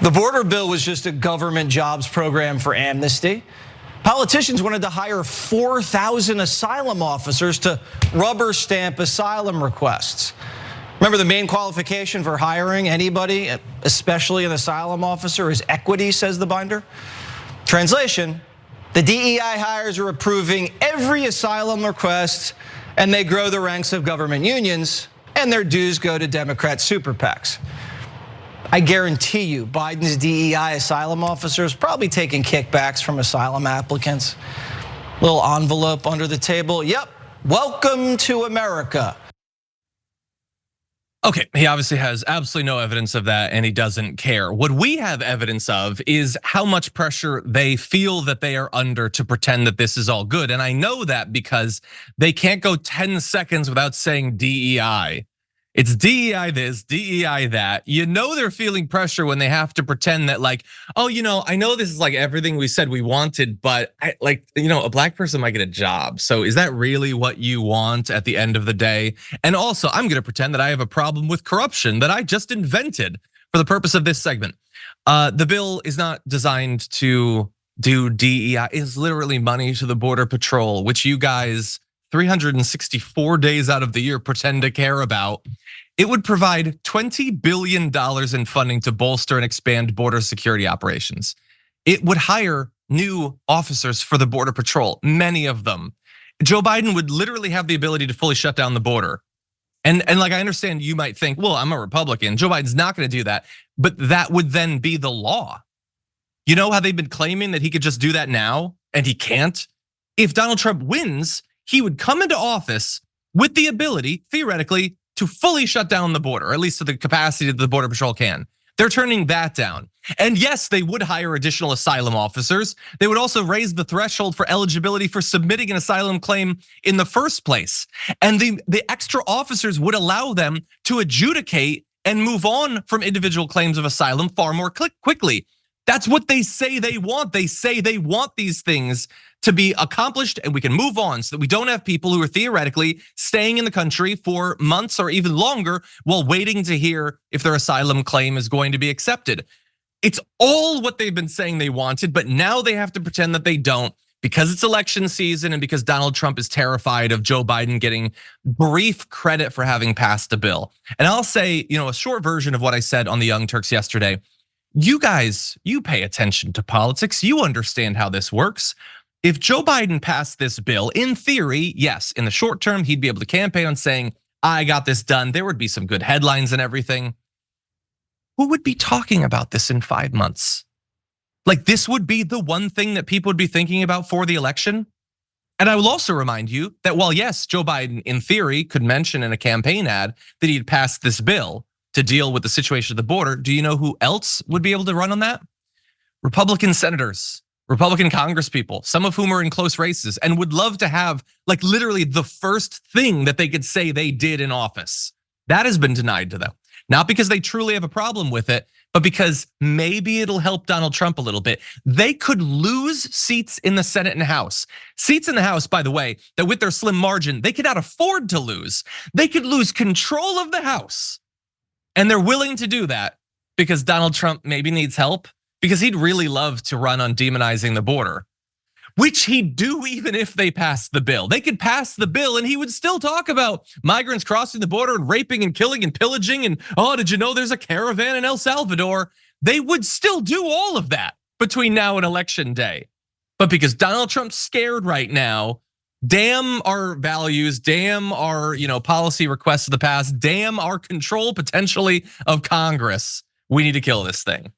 The border bill was just a government jobs program for amnesty. Politicians wanted to hire 4,000 asylum officers to rubber stamp asylum requests. Remember, the main qualification for hiring anybody, especially an asylum officer, is equity, says the binder. Translation, the DEI hires are approving every asylum request, and they grow the ranks of government unions, and their dues go to Democrat super PACs. I guarantee you, Biden's DEI asylum officers probably taking kickbacks from asylum applicants. Little envelope under the table. Yep, welcome to America. Okay, he obviously has absolutely no evidence of that, and he doesn't care. What we have evidence of is how much pressure they feel that they are under to pretend that this is all good. And I know that because they can't go 10 seconds without saying DEI. It's DEI this, DEI that. You know they're feeling pressure when they have to pretend that like, oh, I know this is like everything we said we wanted, but a black person might get a job. So is that really what you want at the end of the day? And also, I'm gonna pretend that I have a problem with corruption that I just invented for the purpose of this segment. The bill is not designed to do DEI. It's literally money to the Border Patrol, which you guys 364 days out of the year pretend to care about. It would provide $20 billion in funding to bolster and expand border security operations. It would hire new officers for the Border Patrol, many of them. Joe Biden would literally have the ability to fully shut down the border. And like I understand you might think, well, I'm a Republican. Joe Biden's not gonna do that, but that would then be the law. You know how they've been claiming that he could just do that now and he can't? If Donald Trump wins, he would come into office with the ability, theoretically, to fully shut down the border, or at least to the capacity that the Border Patrol can. They're turning that down. And yes, they would hire additional asylum officers. They would also raise the threshold for eligibility for submitting an asylum claim in the first place. And the extra officers would allow them to adjudicate and move on from individual claims of asylum far more quickly. That's what they say they want. They say they want these things to be accomplished and we can move on so that we don't have people who are theoretically staying in the country for months or even longer while waiting to hear if their asylum claim is going to be accepted. It's all what they've been saying they wanted, but now they have to pretend that they don't because it's election season and because Donald Trump is terrified of Joe Biden getting brief credit for having passed a bill. And I'll say, a short version of what I said on the Young Turks yesterday. You guys, you pay attention to politics. You understand how this works. If Joe Biden passed this bill, in theory, yes, in the short term, he'd be able to campaign on saying, I got this done. There would be some good headlines and everything. Who would be talking about this in 5 months? Like this would be the one thing that people would be thinking about for the election. And I will also remind you that while yes, Joe Biden in theory could mention in a campaign ad that he'd passed this bill to deal with the situation at the border, do you know who else would be able to run on that? Republican senators, Republican congresspeople, some of whom are in close races and would love to have like literally the first thing that they could say they did in office. That has been denied to them. Not because they truly have a problem with it, but because maybe it'll help Donald Trump a little bit. They could lose seats in the Senate and House. Seats in the House, by the way, that with their slim margin, they could not afford to lose. They could lose control of the House. And they're willing to do that because Donald Trump maybe needs help because he'd really love to run on demonizing the border, which he'd do even if they passed the bill. They could pass the bill and he would still talk about migrants crossing the border and raping and killing and pillaging and, oh, did you know there's a caravan in El Salvador? They would still do all of that between now and election day. But because Donald Trump's scared right now, damn our values, damn our policy requests of the past, damn our control potentially of Congress, we need to kill this thing.